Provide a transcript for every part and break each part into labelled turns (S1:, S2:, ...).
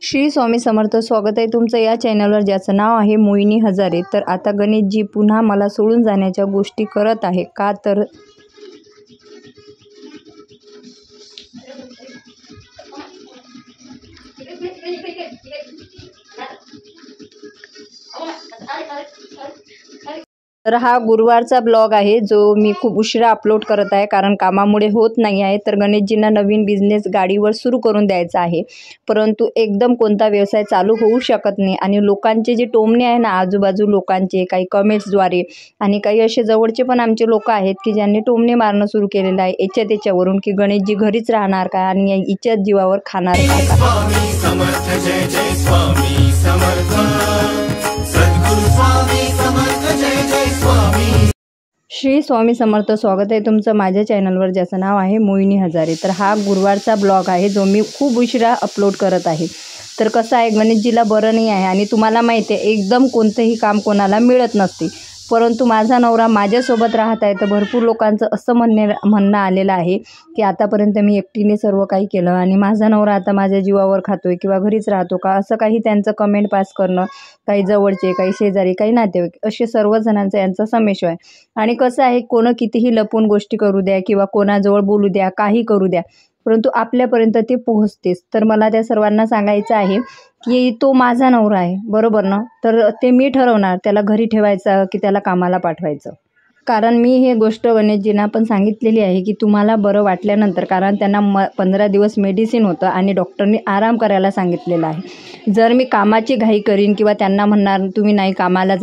S1: श्री स्वामी समर्थ. स्वागत आहे तुमचं या चॅनलवर, ज्याचं नाव आहे मोहिनी हजारे. तर आता गणेशजी पुन्हा मला सोडून जाण्याच्या गोष्टी करत आहे का, तर हा गुरुवारचा ब्लॉग आहे जो मी खूप उशिरा अपलोड करत आहे, कारण कामामुळे होत नाही आहे. तर गणेशजींना नवीन बिझनेस गाडीवर सुरू करून द्यायचा आहे, परंतु एकदम कोणता व्यवसाय चालू होऊ शकत नाही. आणि लोकांचे जे टोमणे आहे ना, आजूबाजू लोकांचे काही कमेंट्सद्वारे आणि काही असे जवळचे पण आमचे लोक आहेत की ज्यांनी टोमणे मारणं सुरू केलेलं आहे याच्या त्याच्यावरून, की गणेशजी घरीच राहणार का आणि हिच्याच जीवावर खाणार का. श्री स्वामी समर्थ. स्वागत आहे तुमचं माझ्या चॅनलवर, ज्याचं नाव आहे मोहिनी हजारे. तर हा गुरुवारचा ब्लॉग आहे जो मी खूप उशिरा अपलोड करत आहे. तर कसं आहे, गणेशजीला बरं नाही आहे आणि तुम्हाला माहिती आहे एकदम कोणतंही काम कोणाला मिळत नसते, परंतु माझा नवरा माझ्यासोबत राहत आहे. तर भरपूर लोकांचं असं म्हणणं आलेलं आहे की आतापर्यंत मी एकटीने सर्व काही केलं आणि माझा नवरा आता माझ्या जीवावर खातोय किंवा घरीच राहतो का, असं काही त्यांचं कमेंट पास करणं. काही जवळचे, काही शेजारी, काही नातेवाईक, असे सर्वजणांचा यांचा संमिश्र आहे. आणि कसं आहे, कोण कितीही लपून गोष्टी करू द्या किंवा कोणाजवळ बोलू द्या, काही करू द्या, परंतु आपल्यापर्यंत ते पोहोचतेच. तर मला त्या सर्वांना सांगायचं आहे की तो माझा नवरा आहे, बरोबर ना. तर ते मी ठरवणार त्याला घरी ठेवायचं की त्याला कामाला पाठवायचं. कारण मी हे गोष्ट गणेशजींना पण सांगितलेली आहे की तुम्हाला बरं वाटल्यानंतर, कारण त्यांना 15 दिवस मेडिसिन होतं आणि डॉक्टरनी आराम करायला सांगितलेलं आहे. जर मी कामाची घाई करीन किंवा त्यांना म्हणणार तुम्ही नाही कामाला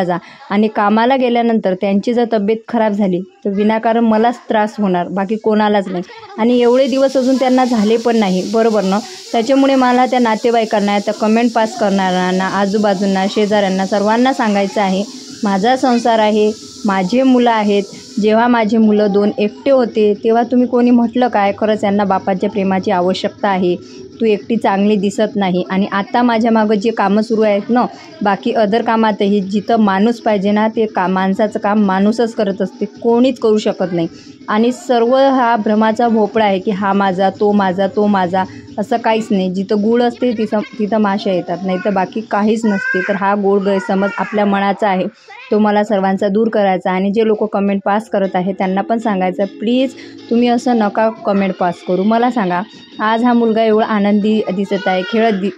S1: जा आणि कामाला गेल्यानंतर त्यांची जर तब्येत खराब झाली तर विनाकारण मलाच त्रास होणार, बाकी कोणालाच नाही. आणि एवढे दिवस अजून त्यांना झाले पण नाही, बरोबर ना. त्याच्यामुळे मला त्या नातेवाईकांना, त्या कमेंट पास करणाऱ्यांना, आजूबाजूंना, शेजाऱ्यांना, सर्वांना सांगायचं आहे माझा संसार आहे, माझे मुलं आहेत. जेव्हा माझे मुलं 2 एकटे होते तेव्हा तुम्ही कोणी म्हटलं काय, खरंच यांना बापाच्या प्रेमाची आवश्यकता आहे, तू एकटी चांगली दिसत नाही. आणि आता माझ्या मागं जे कामं सुरू आहेत ना, बाकी अदर कामातही जिथं माणूस पाहिजे ना, ते माणसाचं काम माणूसच करत असते, कोणीच करू शकत नाही. आणि सर्व हा भ्रमाचा भोपळा आहे की हा माझा, तो माझा, असं काहीच नाही. जिथं गूळ असते तिथं माशा येतात, नाही तर बाकी काहीच नसते. तर हा गोड गैरसमज आपल्या मनाचा आहे, तो मला सर्वांचा दूर करायचा. आणि जे लोक कमेंट पास करत आहे त्यांना पण सांगायचं, प्लीज तुम्ही असं नका कमेंट पास करू. मला सांगा, आज हा मुलगा एवढा आनंदी दिसत आहे,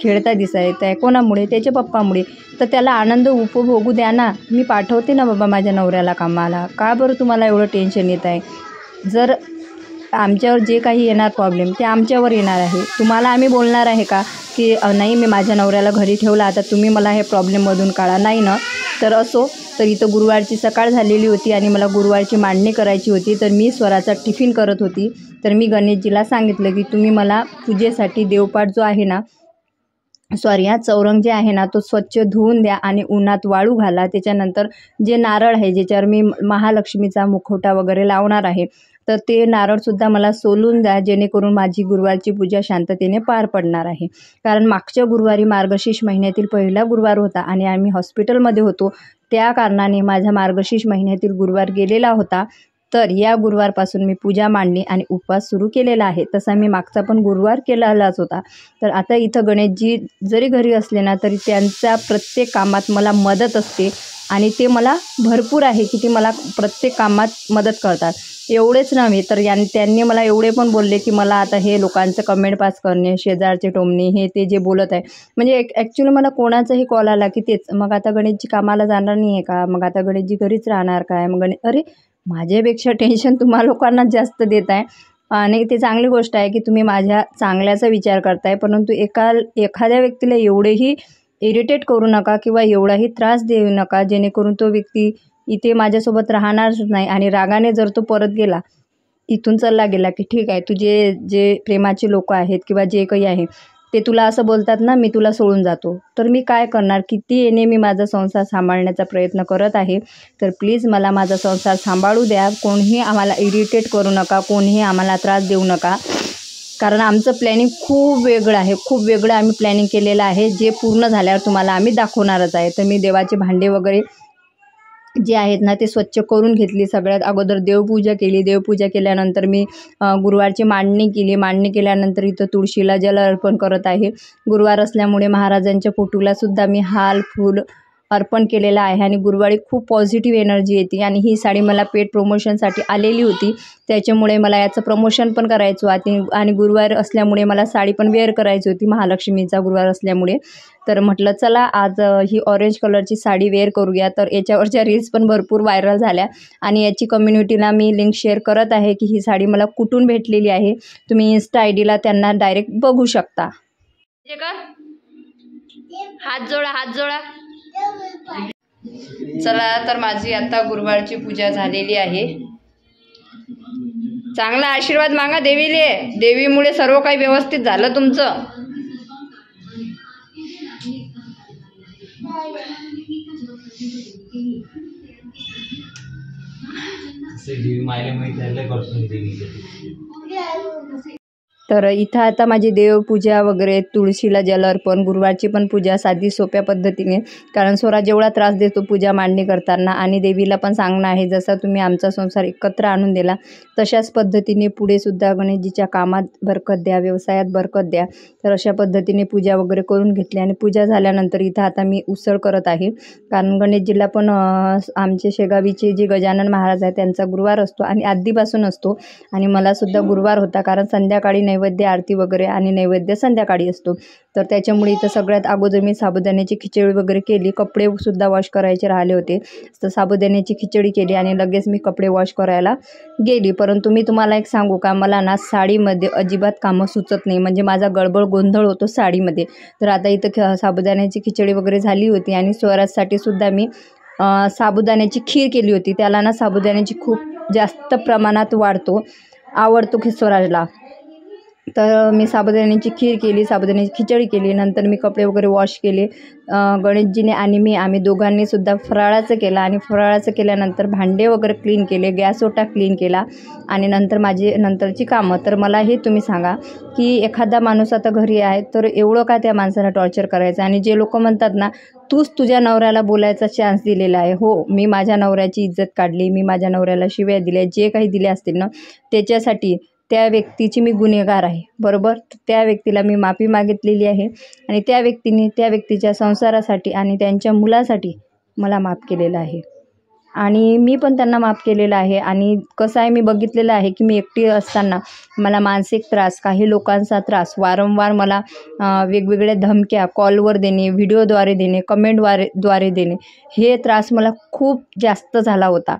S1: खेळता दिसत आहे, कोणामुळे? त्याच्या पप्पामुळे. तर त्याला आनंद उपभोगू द्या ना. मी पाठवते ना बाबा माझ्या नवऱ्याला कामाला, का बरं तुम्हाला एवढं टेन्शन येत आहे? जर आमच्यावर जे काही येणार प्रॉब्लेम ते आमच्यावर येणार आहे. तुम्हाला आम्ही बोलणार आहे का की नाही मी माझ्या नवऱ्याला घरी ठेवला, आता तुम्ही मला हे प्रॉब्लेममधून काढा, नाही ना. तर असो, तर इथं गुरुवारची सकाळ झालेली होती आणि मला गुरुवारची मांडणी करायची होती. तर मी स्वराचा टिफिन करत होती. तर मी गणेशजीला सांगितलं की तुम्ही मला पूजेसाठी देवपाट जो आहे ना, चौरंग जे आहे ना, तो स्वच्छ धुवून द्या आणि उन्हात वाळू घाला. त्याच्यानंतर जे नारळ आहे ज्याच्यावर मी महालक्ष्मीचा मुखवटा वगैरे लावणार आहे, तर ते नारळसुद्धा मला सोलून द्या, जेणेकरून माझी गुरुवारची पूजा शांततेने पार पडणार आहे. कारण मागच्या गुरुवारी मार्गशीर्ष महिन्यातील पहिला गुरुवार होता आणि आम्ही हॉस्पिटलमध्ये होतो, त्या कारणाने माझा मार्गशीर्ष महिन्यातील गुरुवार गेलेला होता. तर या गुरुवारपासून मी पूजा मांडणी आणि उपवास सुरू केलेला आहे. तसा मी मागचा पण गुरुवार केलेलाच होता. तर आता इथं गणेशजी जरी घरी असले ना, तरी त्यांच्या प्रत्येक कामात मला मदत असते आणि ते मला भरपूर आहे की ते मला प्रत्येक कामात मदत करतात. एवढेच नव्हे तर त्यांनी मला एवढे पण बोलले की मला आता हे लोकांचं कमेंट पास करणे, शेजारचे टोमणे, हे ते जे बोलत आहे, म्हणजे ॲक्च्युली मला कोणाचाही कॉल आला की तेच, मग आता गणेशजी कामाला जाणार नाही आहे का, मग आता गणेशजी घरीच राहणार काय, मग अरे माझ्यापेक्षा टेन्शन तुम्हा लोकांनाच जास्त देत आहे. आणि ते चांगली गोष्ट आहे की तुम्ही माझ्या चांगल्याचा विचार करताय, परंतु एखाद्या व्यक्तीला एवढेही इरिटेट करू नका किंवा एवढाही त्रास देऊ नका जेणेकरून तो व्यक्ती इथे माझ्यासोबत राहणारच नाही. आणि रागाने जर तो परत गेला, इथून चालला गेला की ठीक आहे, तुझे जे प्रेमाचे लोक आहेत किंवा जे काही आहे ते तुला असं बोलतात ना, मी तुला सोडून जातो, तर मी काय करणार? किती येणे मी माझा संसार सांभाळण्याचा प्रयत्न करत आहे. तर प्लीज मला माझा संसार सांभाळू द्या. कोणीही आम्हाला इरिटेट करू नका, कोणीही आम्हाला त्रास देऊ नका. कारण आमचं प्लॅनिंग खूप वेगळं आहे, खूप वेगळं आम्ही प्लॅनिंग केलेलं आहे, जे पूर्ण झाल्यावर तुम्हाला आम्ही दाखवणारच आहे. तर मी देवाचे भांडे वगैरे जे आहेत ना ते स्वच्छ करून घेतली. सगळ्यात अगोदर देवपूजा केली. देवपूजा केल्यानंतर मी गुरुवारची मांडणी केली. मांडणी केल्यानंतर इथं तुळशीला जल अर्पण करत आहे. गुरुवार असल्यामुळे महाराजांच्या फोटोला सुद्धा मी हार फूल अर्पण केलेलं आहे. आणि गुरुवारी खूप पॉझिटिव्ह एनर्जी येते. आणि ही साडी मला पेड प्रमोशनसाठी आलेली होती, त्याच्यामुळे मला याचं प्रमोशन पण करायचं आणि गुरुवार असल्यामुळे मला साडी पण वेअर करायची होती, महालक्ष्मीचा गुरुवार असल्यामुळे. तर म्हटलं चला आज ही ऑरेंज कलरची साडी वेअर करूया. तर याच्यावरच्या रील्स पण भरपूर व्हायरल झाल्या आणि याची कम्युनिटीला मी लिंक शेअर करत आहे की ही साडी मला कुठून भेटलेली आहे. तुम्ही इन्स्टा आयडीला त्यांना डायरेक्ट बघू शकता. हात जोडा, हात जोडा. चला तर माझी आता गुरुवारची पूजा झालेली आहे. चांगला आशीर्वाद मागा देवीले. देवीमुळे सर्व काही व्यवस्थित झालं तुमचं. तर इथं आता माझी देवपूजा वगैरे, तुळशीला जल अर्पण, गुरुवारची पण पूजा साधी सोप्या पद्धतीने, कारण स्वरा जेवढा त्रास देतो पूजा मांडणी करताना. आणि देवीला पण सांगणं आहे जसा तुम्ही आमचा संसार एकत्र आणून दिला तशाच पद्धतीने पुढे सुद्धा गणेशजीच्या कामात बरकत द्या, व्यवसायात बरकत द्या. तर अशा पद्धतीने पूजा वगैरे करून घेतली. आणि पूजा झाल्यानंतर इथं आता मी उसळ करत आहे, कारण गणेशजीला पण आमचे शेगावीचे जे गजानन महाराज आहेत त्यांचा गुरुवार असतो आणि आधीपासून असतो. आणि मला सुद्धा गुरुवार होता, कारण संध्याकाळी नैवेद्य आरती वगैरे आणि नैवेद्य संध्याकाळी असतो. तर त्याच्यामुळे इथं सगळ्यात अगोदर मी साबुदाण्याची खिचडी वगैरे केली. कपडे सुद्धा वॉश करायचे राहिले होते, तर साबुदाण्याची खिचडी केली आणि लगेच मी कपडे वॉश करायला गेली. परंतु मी तुम्हाला एक सांगू का, मला ना साडीमध्ये अजिबात कामं सुचत नाही, म्हणजे माझा गडबड गोंधळ होतो साडीमध्ये. तर आता इथं साबुदाण्याची खिचडी वगैरे झाली होती आणि स्वराजसाठी सुद्धा मी साबुदाण्याची खीर केली होती. त्याला ना साबुदाण्याची खूप जास्त प्रमाणात आवडतो स्वराजला. तर मी साबुदाण्याची खीर केली, साबुदाण्याची खिचडी केली. नंतर मी कपडे वगैरे वॉश केले. गणेशजीने आणि आम्ही दोघांनी सुद्धा फराळाचं केलं. आणि फराळाचं केल्यानंतर भांडे वगैरे क्लीन केले, गॅस ओटा क्लीन केला आणि नंतर माझी नंतरची कामं. तर मला हे तुम्ही सांगा की एखादा माणूस आता घरी आहे तर एवढं का त्या माणसाला टॉर्चर करायचं. आणि जे लोक म्हणतात ना तूच तुझ्या नवऱ्याला बोलायचा चान्स दिलेला आहे, हो मी माझ्या नवऱ्याची इज्जत काढली, मी माझ्या नवऱ्याला शिव्या दिल्या, जे काही दिले असतील ना त्याच्यासाठी त्या व्यक्तीची मी गुन्हेगार आहे, बरोबर. त्या व्यक्तीला मी माफी मागितलेली आहे आणि त्या व्यक्तीने त्या व्यक्तीच्या संसारासाठी आणि त्यांच्या मुलासाठी मला माफ केलेलं आहे आणि मी पण त्यांना माफ केलेलं आहे. आणि कसं आहे, मी बघितलेलं आहे की मी एकटी असताना मला मानसिक त्रास, काही लोकांचा त्रास, वारंवार मला वेगवेगळ्या धमक्या कॉलवर देणे, व्हिडिओद्वारे देणे, कमेंटद्वारे देणे, हे त्रास मला खूप जास्त झाला होता.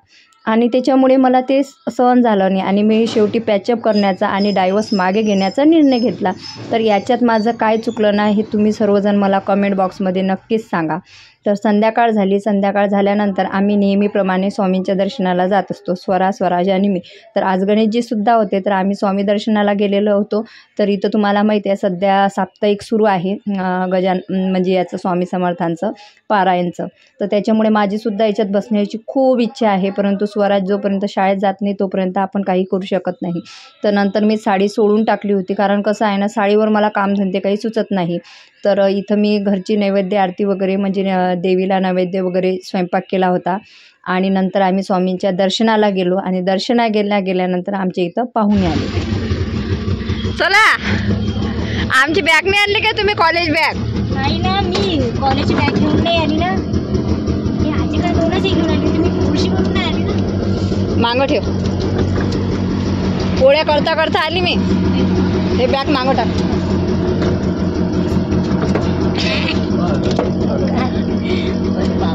S1: आणि त्याच्यामुळे मला ते सहन झालं नाही आणि मी शेवटी पॅचअप करण्याचा आणि डायव्हर्स मागे घेण्याचा निर्णय घेतला. तर याच्यात माझं काय चुकलं नाही हे तुम्ही सर्वजण मला कमेंट बॉक्समध्ये नक्कीच सांगा. तर संध्याकाळ झाली. संध्याकाळ झाल्यानंतर आम्ही नेहमीप्रमाणे स्वामींच्या दर्शनाला जात असतो, स्वराज आणि मी. तर आज गणेशजीसुद्धा होते, तर आम्ही स्वामी दर्शनाला गेलेलो होतो. तर इथं तुम्हाला माहिती आहे सध्या साप्ताहिक सुरू आहे म्हणजे याचं स्वामी समर्थांचं पारायणचं. तर त्याच्यामुळे माझीसुद्धा याच्यात बसण्याची खूप इच्छा आहे, परंतु स्वराज जोपर्यंत शाळेत जात नाही तोपर्यंत आपण काही करू शकत नाही. तर नंतर मी साडी सोडून टाकली होती, कारण कसं आहे ना साडीवर मला कामधंदे काही सुचत नाही. तर इथं मी घरची नैवेद्य आरती वगैरे म्हणजे देवीला नैवेद्य वगैरे स्वयंपाक केला होता आणि नंतर आम्ही स्वामींच्या दर्शनाला गेलो आणि गेल्यानंतर आमच्या इथं पाहुणे आले. चला, आमची बॅग नाही आणली का तुम्ही? कॉलेज बॅग
S2: नाही ना, मी कॉलेज बॅग घेऊन नाही आली ना, मी आजीकडे दोनच घेऊन आली, तुम्ही खुशी करून नाही आली ना.
S1: मागं ठेव, पोळ्या करता करता आली मी. हे बॅग मागं टाक.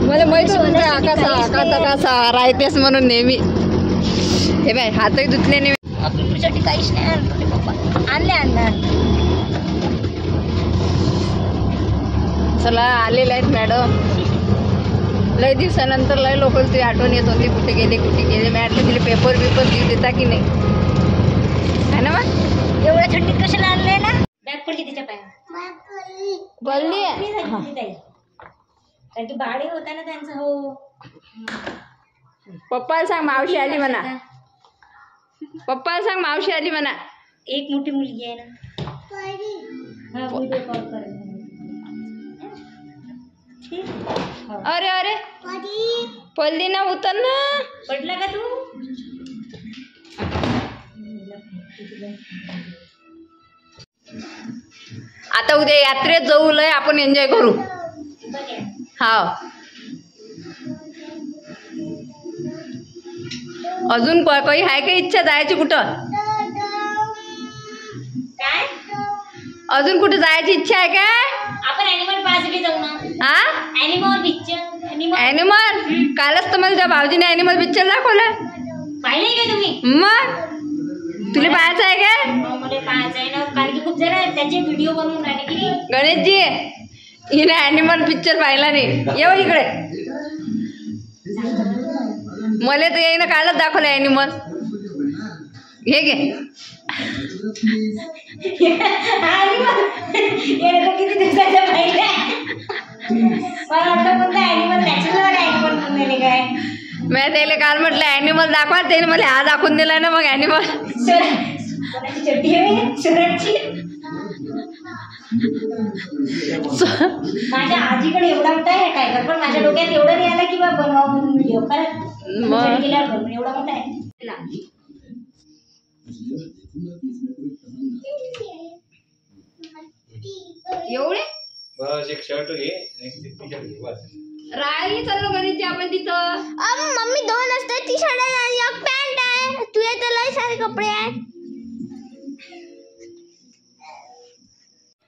S1: मला माहित होतं आकासा राहतेस म्हणून नेहमी. हे बाय हातही धुतले नाही.
S2: तुझ्यासाठी काहीच नाही आणलं पप्पा, आणले.
S1: चला आलेले आहेत मॅडम. लय दिवसानंतर लय लोकांची आठवण येत होती, कुठे गेले. मॅडम तिला पेपर देता की नाही, है ना मग?
S2: एवढ्या थंडीत कशाला आणलंय ना? बॅग पडली तिच्या पायावर.
S1: बोलली
S2: कारण तू बाळे होता ना त्यांचं. हो,
S1: पप्पाला सांग मावशी आली म्हणा. पप्पाला सांग मावशी आली म्हणा.
S2: एक मोठी मुलगी आहे ना. हा, व्हिडिओ कॉल कर.
S1: अरे पडली ना, उतर ना.
S2: पडला का तू?
S1: आता उद्या यात्रेत जाऊ, लय आपण एन्जॉय करू. हा, अजून काही आहे का इच्छा जायची कुठं?
S2: काय
S1: अजून कुठं जायची इच्छा आहे का?
S2: आपण ॲनिमल पाहायसाठी जाऊ ना.
S1: हा,
S2: ॲनिमल पिक्चर.
S1: ॲनिमल. कालच तर मला त्या भाऊजीने ॲनिमल पिक्चर दाखवलं.
S2: पाहिलंय का तुम्ही?
S1: मग तुला पाहायचं आहे का?
S2: मला पाहायचं आहे ना, कारण की खूप जण त्याचे व्हिडिओ बनवून राहिले की.
S1: गणेशजी, हिने ॲनिमल पिक्चर पाहिला नाही. येऊ इकडे. मला तर येईन कालच दाखवलं ॲनिमल. हे घे.
S2: किती दिवसाच्या पाहिजे. मला वाटतं कोणता ॲनिमल नॅचरल ॲनिमल म्हणून काय.
S1: मी त्याला काल म्हटलं ॲनिमल दाखवा, त्याने मला हा दाखवून दिला ना. मग ॲनिमल
S2: कोणाची चड्डी आहे सुरतची. माझ्या आजीकडे एवढा मोठा आहे टायगर, पण माझ्या डोक्यात एवढं नाही आलं की बा बनवा म्हणून व्हिडिओ. खरंच केल्यावर एवढा मोठा आहे.
S1: एवढे
S3: बस एक शर्ट घे एक टी शर्ट घे बस.
S1: राहिली चाललो गणेशजी आपण तिथं.
S2: मम्मी 2 असते टी शर्ट आणि एक पॅन्ट आहे. तुझे तर लय सारे कपडे आहे.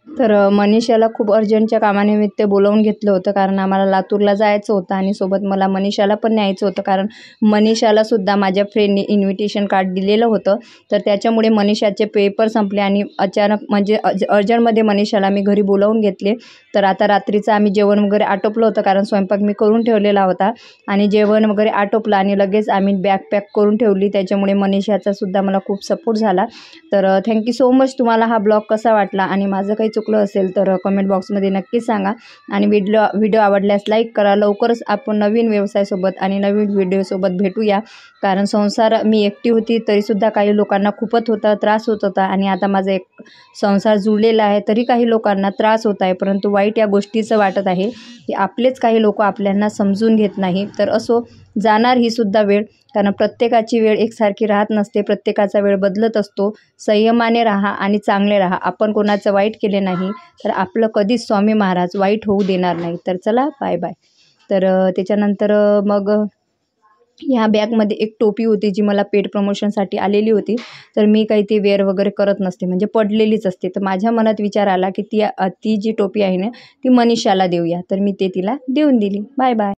S1: तर मनीषाला खूप अर्जंटच्या कामानिमित्त बोलावून घेतलं होतं, कारण आम्हाला लातूरला जायचं होतं आणि सोबत मला मनीषाला पण न्यायचं होतं, कारण मनीषालासुद्धा माझ्या फ्रेंडने इन्व्हिटेशन कार्ड दिलेलं होतं. तर त्याच्यामुळे मनीषाचे पेपर संपले आणि अचानक म्हणजे अर्जंटमध्ये मनीषाला मी घरी बोलावून घेतले. तर आता रात्रीचं आम्ही जेवण वगैरे आटोपलं होतं, कारण स्वयंपाक मी करून ठेवलेला होता आणि जेवण वगैरे आटोपलं आणि लगेच आम्ही बॅग पॅक करून ठेवली. त्याच्यामुळे मनीषाचासुद्धा मला खूप सपोर्ट झाला. तर थँक्यू सो मच. तुम्हाला हा ब्लॉग कसा वाटला आणि माझं काही चुकलं असेल तर कमेंट बॉक्समध्ये नक्की सांगा आणि व्हिडिओ आवडल्यास लाईक करा. लवकरच आपण नवीन व्यवसायासोबत आणि नवीन व्हिडिओसोबत भेटूया, कारण संसार मी एकटी होती तरीसुद्धा काही लोकांना खूपच त्रास होत होता आणि आता माझा एक संसार जुळलेला आहे तरी काही लोकांना त्रास होत आहे. परंतु वाईट या गोष्टीचं वाटत आहे की आपलेच काही लोक आपल्यांना समजून घेत नाही. तर असो, जाणार ही सुद्धा वेळ, कारण प्रत्येकाची वेळ एकसारखी राहत नसते. प्रत्येकाचा वेळ बदलत असतो. संयमाने राहा आणि चांगले राहा. आपण कोणाचं वाईट केले नाही तर आपलं कधीच स्वामी महाराज वाईट होऊ देणार नाही. तर चला, बाय बाय. तर त्याच्यानंतर मग ह्या बॅगमध्ये एक टोपी होती जी मला पेड प्रमोशनसाठी आलेली होती. तर मी काही ती वेअर वगैरे करत नसते, म्हणजे पडलेलीच असते. तर माझ्या मनात विचार आला की ती जी टोपी आहे ना ती मनीषाला देऊया. तर मी ते तिला देऊन दिली. Bye bye.